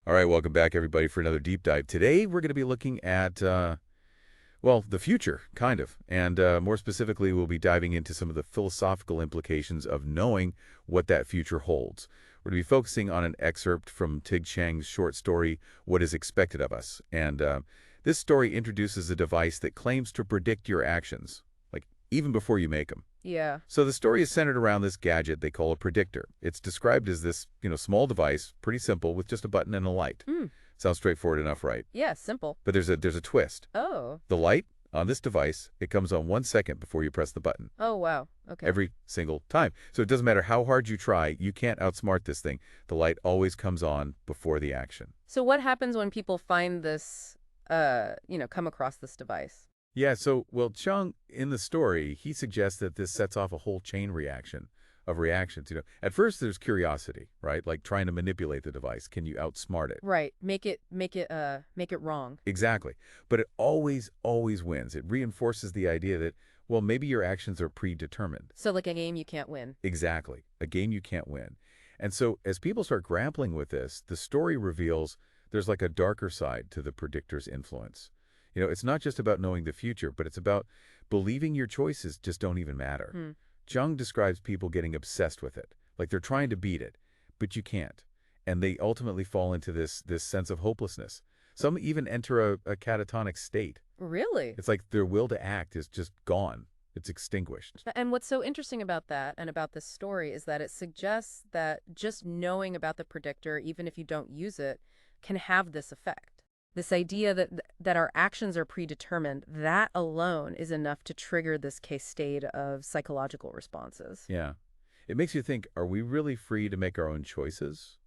All right, welcome back, everybody, for another deep dive. Today, we're going to be looking at, well, the future, kind of. And more specifically, we'll be diving into some of the philosophical implications of knowing what that future holds. We're going to be focusing on an excerpt from Ted Chiang's short story, What is Expected of Us. And this story introduces a device that claims to predict your actions, like even before you make them. Yeah. So the story is centered around this gadget they call a predictor. It's described as this, small device, pretty simple, with just a button and a light. Mm. Sounds straightforward enough, right? Yeah, simple. But there's a twist. Oh. The light on this device, it comes on 1 second before you press the button. Oh, wow. Okay. Every single time. So it doesn't matter how hard you try, you can't outsmart this thing. The light always comes on before the action. So what happens when people find this, come across this device? Yeah, so, well, Chung, in the story, he suggests that this sets off a whole chain reaction of reactions. At first there's curiosity, right? Like trying to manipulate the device. Can you outsmart it? Right. Make it wrong. Exactly. But it always wins. It reinforces the idea that, well, maybe your actions are predetermined. So like a game you can't win. Exactly. A game you can't win. And so as people start grappling with this, the story reveals there's like a darker side to the predictor's influence. It's not just about knowing the future, but it's about believing your choices just don't even matter. Hmm. Jung describes people getting obsessed with it, like they're trying to beat it, but you can't. And they ultimately fall into this sense of hopelessness. Some even enter a catatonic state. Really? It's like their will to act is just gone. It's extinguished. And what's so interesting about that and about this story is that it suggests that just knowing about the predictor, even if you don't use it, can have this effect. This idea that our actions are predetermined, that alone is enough to trigger this cascade of psychological responses. Yeah. It makes you think, are we really free to make our own choices?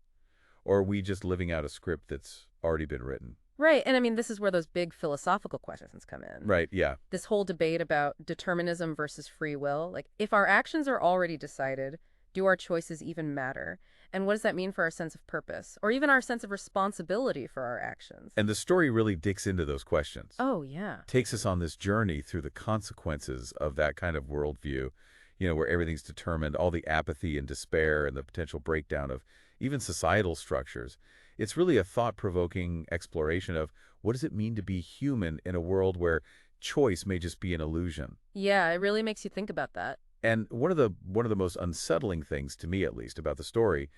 Or are we just living out a script that's already been written? Right. And I mean, this is where those big philosophical questions come in. Right, yeah. This whole debate about determinism versus free will. Like, if our actions are already decided, do our choices even matter? And what does that mean for our sense of purpose? Or even our sense of responsibility for our actions? And the story really digs into those questions. Oh, yeah. Takes us on this journey through the consequences of that kind of worldview, where everything's determined, all the apathy and despair and the potential breakdown of even societal structures. It's really a thought-provoking exploration of what does it mean to be human in a world where choice may just be an illusion. Yeah, it really makes you think about that. And one of the most unsettling things, to me at least, about the story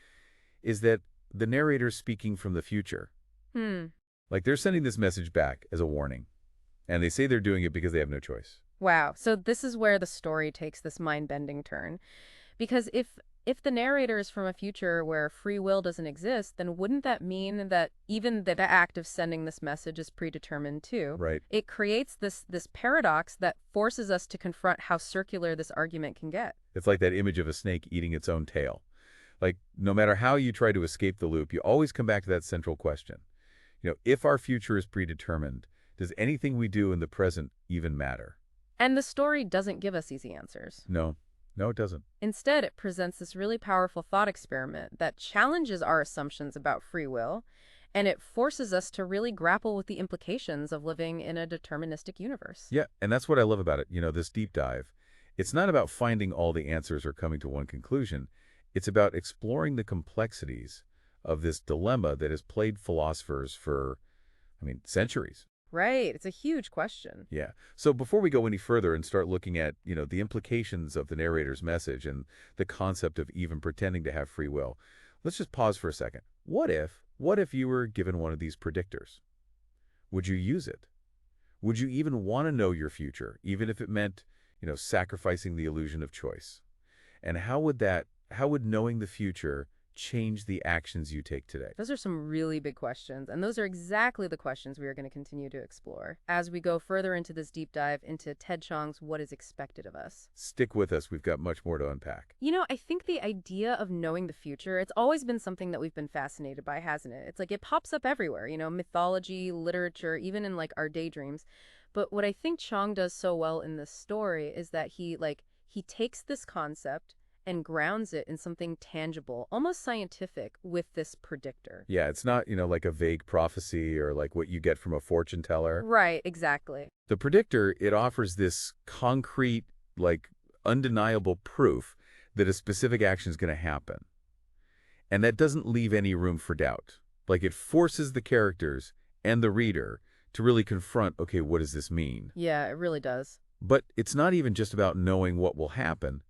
is that the narrator's speaking from the future. Like they're sending this message back as a warning. And they say they're doing it because they have no choice. Wow. So this is where the story takes this mind-bending turn. Because if the narrator is from a future where free will doesn't exist, then wouldn't that mean that even the act of sending this message is predetermined too? Right. It creates this paradox that forces us to confront how circular this argument can get. It's like that image of a snake eating its own tail. Like, no matter how you try to escape the loop, you always come back to that central question. If our future is predetermined, does anything we do in the present even matter? And the story doesn't give us easy answers. No, it doesn't. Instead, it presents this really powerful thought experiment that challenges our assumptions about free will, and it forces us to really grapple with the implications of living in a deterministic universe. Yeah, and that's what I love about it, this deep dive. It's not about finding all the answers or coming to one conclusion. It's about exploring the complexities of this dilemma that has plagued philosophers for, centuries. Right. It's a huge question. Yeah. So before we go any further and start looking at, the implications of the narrator's message and the concept of even pretending to have free will, let's just pause for a second. What if you were given one of these predictors? Would you use it? Would you even want to know your future, even if it meant, sacrificing the illusion of choice? And how would knowing the future change the actions you take today? Those are some really big questions, and those are exactly the questions we are going to continue to explore as we go further into this deep dive into Ted Chiang's What is Expected of Us. Stick with us. We've got much more to unpack. I think the idea of knowing the future, it's always been something that we've been fascinated by, hasn't it? It's like it pops up everywhere, mythology, literature, even in like our daydreams. But what I think Chiang does so well in this story is that he takes this concept and grounds it in something tangible, almost scientific, with this predictor. Yeah, it's not, like a vague prophecy or like what you get from a fortune teller. Right, exactly. The predictor, it offers this concrete, like undeniable proof that a specific action is going to happen. And that doesn't leave any room for doubt. Like it forces the characters and the reader to really confront, okay, what does this mean? Yeah, it really does. But it's not even just about knowing what will happen.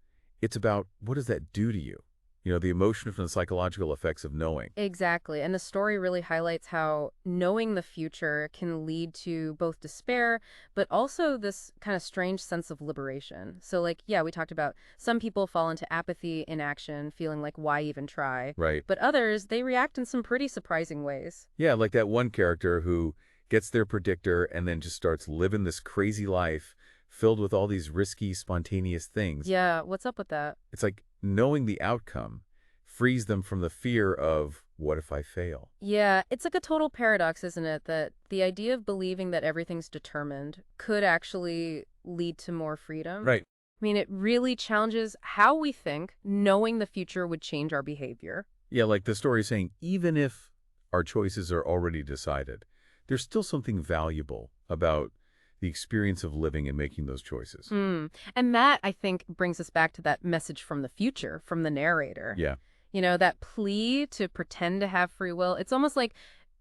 It's about what does that do to you? The emotional and the psychological effects of knowing. Exactly. And the story really highlights how knowing the future can lead to both despair, but also this kind of strange sense of liberation. So, like, yeah, we talked about some people fall into apathy, inaction, feeling like, why even try? Right. But others, they react in some pretty surprising ways. Yeah, like that one character who gets their predictor and then just starts living this crazy life filled with all these risky, spontaneous things. Yeah, what's up with that? It's like knowing the outcome frees them from the fear of, what if I fail? Yeah, it's like a total paradox, isn't it? That the idea of believing that everything's determined could actually lead to more freedom. Right. I mean, it really challenges how we think knowing the future would change our behavior. Yeah, like the story is saying, even if our choices are already decided, there's still something valuable about the experience of living and making those choices. And that, I think, brings us back to that message from the future, from the narrator. Yeah. That plea to pretend to have free will. It's almost like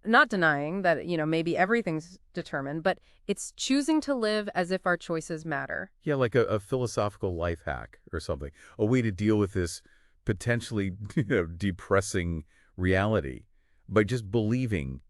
not denying that, maybe everything's determined, but it's choosing to live as if our choices matter. Yeah, like a philosophical life hack or something. A way to deal with this potentially depressing reality by just believing,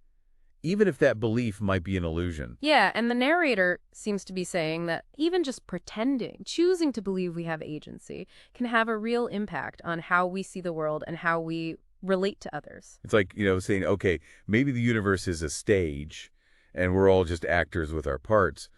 even if that belief might be an illusion. Yeah, and the narrator seems to be saying that even just pretending, choosing to believe we have agency, can have a real impact on how we see the world and how we relate to others. It's like, saying, okay, maybe the universe is a stage and we're all just actors with our parts,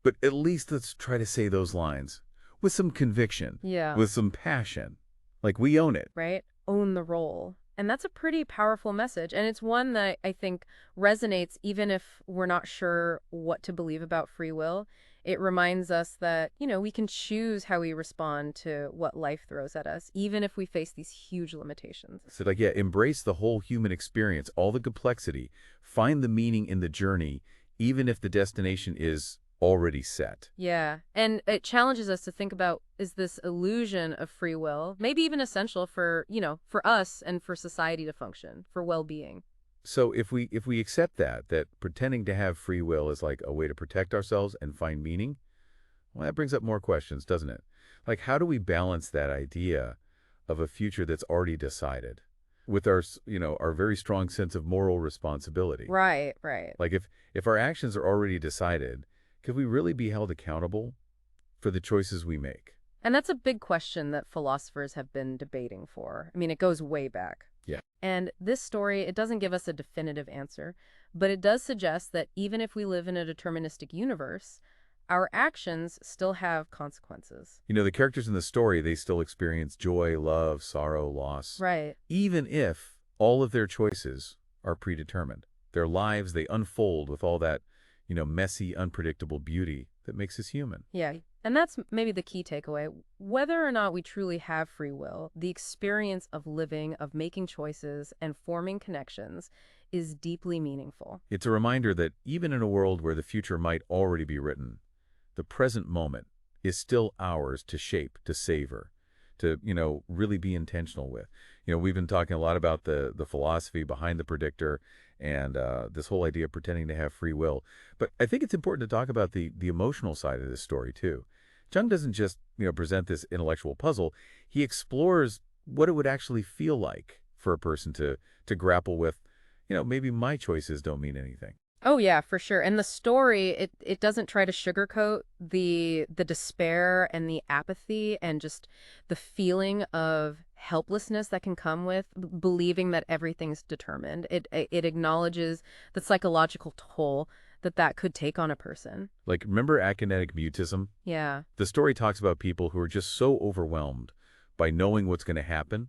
but at least let's try to say those lines with some conviction, Yeah. with some passion. Like we own it. Right? Own the role. And that's a pretty powerful message. And it's one that I think resonates even if we're not sure what to believe about free will. It reminds us that, we can choose how we respond to what life throws at us, even if we face these huge limitations. So like, yeah, embrace the whole human experience, all the complexity, find the meaning in the journey, even if the destination is already set. Yeah. And it challenges us to think about, is this illusion of free will maybe even essential for, for us and for society to function, for well-being? So if we accept that pretending to have free will is like a way to protect ourselves and find meaning, well, that brings up more questions, doesn't it? Like, how do we balance that idea of a future that's already decided with our very strong sense of moral responsibility? Right, right. Like, if our actions are already decided, could we really be held accountable for the choices we make? And that's a big question that philosophers have been debating for. I mean, it goes way back. Yeah. And this story, it doesn't give us a definitive answer, but it does suggest that even if we live in a deterministic universe, our actions still have consequences. The characters in the story, they still experience joy, love, sorrow, loss. Right. Even if all of their choices are predetermined. Their lives, they unfold with all that, messy, unpredictable beauty that makes us human. Yeah. And that's maybe the key takeaway. Whether or not we truly have free will, the experience of living, of making choices, and forming connections is deeply meaningful. It's a reminder that even in a world where the future might already be written, the present moment is still ours to shape, to savor, to, really be intentional with. We've been talking a lot about the philosophy behind the predictor and this whole idea of pretending to have free will. But I think it's important to talk about the emotional side of this story, too. Chiang doesn't just, present this intellectual puzzle. He explores what it would actually feel like for a person to grapple with, maybe my choices don't mean anything. Oh yeah, for sure. And the story, it doesn't try to sugarcoat the despair and the apathy and just the feeling of helplessness that can come with believing that everything's determined. It acknowledges the psychological toll that could take on a person. Like, remember akinetic mutism? Yeah. The story talks about people who are just so overwhelmed by knowing what's going to happen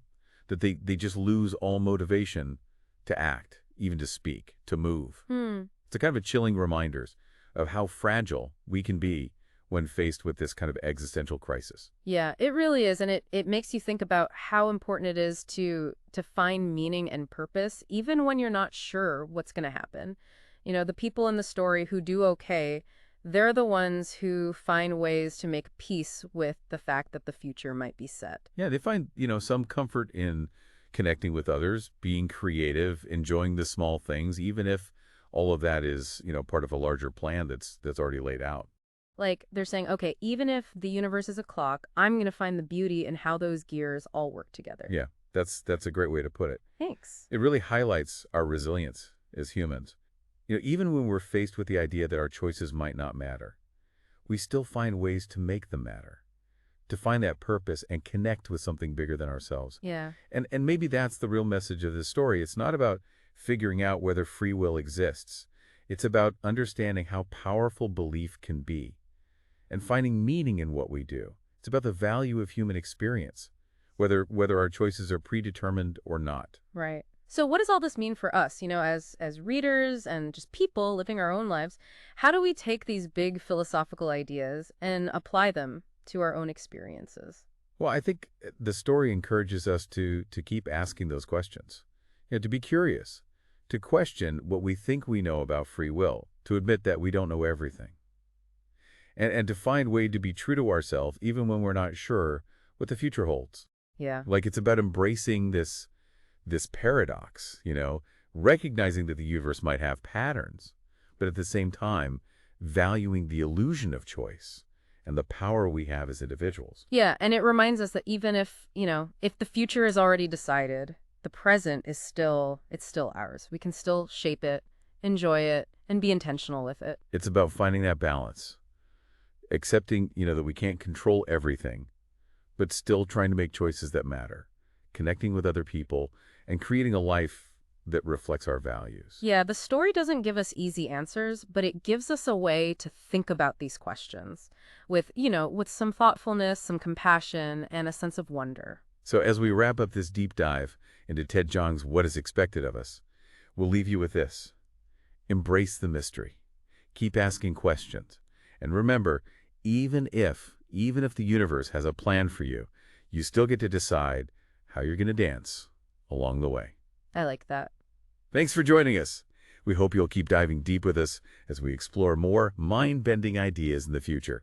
that they just lose all motivation to act, even to speak, to move. It's a kind of a chilling reminder of how fragile we can be when faced with this kind of existential crisis. Yeah, it really is. And it makes you think about how important it is to find meaning and purpose, even when you're not sure what's going to happen. The people in the story who do okay, they're the ones who find ways to make peace with the fact that the future might be set. Yeah, they find, some comfort in connecting with others, being creative, enjoying the small things, even if all of that is, part of a larger plan that's already laid out. Like they're saying, okay, even if the universe is a clock, I'm going to find the beauty in how those gears all work together. Yeah, that's a great way to put it. Thanks. It really highlights our resilience as humans. Even when we're faced with the idea that our choices might not matter, we still find ways to make them matter, to find that purpose and connect with something bigger than ourselves. Yeah. And maybe that's the real message of this story. It's not about figuring out whether free will exists. It's about understanding how powerful belief can be and finding meaning in what we do. It's about the value of human experience, whether our choices are predetermined or not. Right. So what does all this mean for us, as readers and just people living our own lives? How do we take these big philosophical ideas and apply them to our own experiences? Well, I think the story encourages us to keep asking those questions, to be curious, to question what we think we know about free will, to admit that we don't know everything, and to find way to be true to ourselves even when we're not sure what the future holds. Yeah. Like it's about embracing this paradox, recognizing that the universe might have patterns, but at the same time, valuing the illusion of choice and the power we have as individuals. Yeah, and it reminds us that even if the future is already decided, the present is still ours. We can still shape it, enjoy it, and be intentional with it. It's about finding that balance, accepting, that we can't control everything, but still trying to make choices that matter, connecting with other people, and creating a life that reflects our values. Yeah, the story doesn't give us easy answers, but it gives us a way to think about these questions with some thoughtfulness, some compassion, and a sense of wonder. So as we wrap up this deep dive into Ted Chiang's What is Expected of Us, we'll leave you with this. Embrace the mystery. Keep asking questions. And remember, even if the universe has a plan for you, you still get to decide how you're going to dance along the way. I like that. Thanks for joining us. We hope you'll keep diving deep with us as we explore more mind-bending ideas in the future.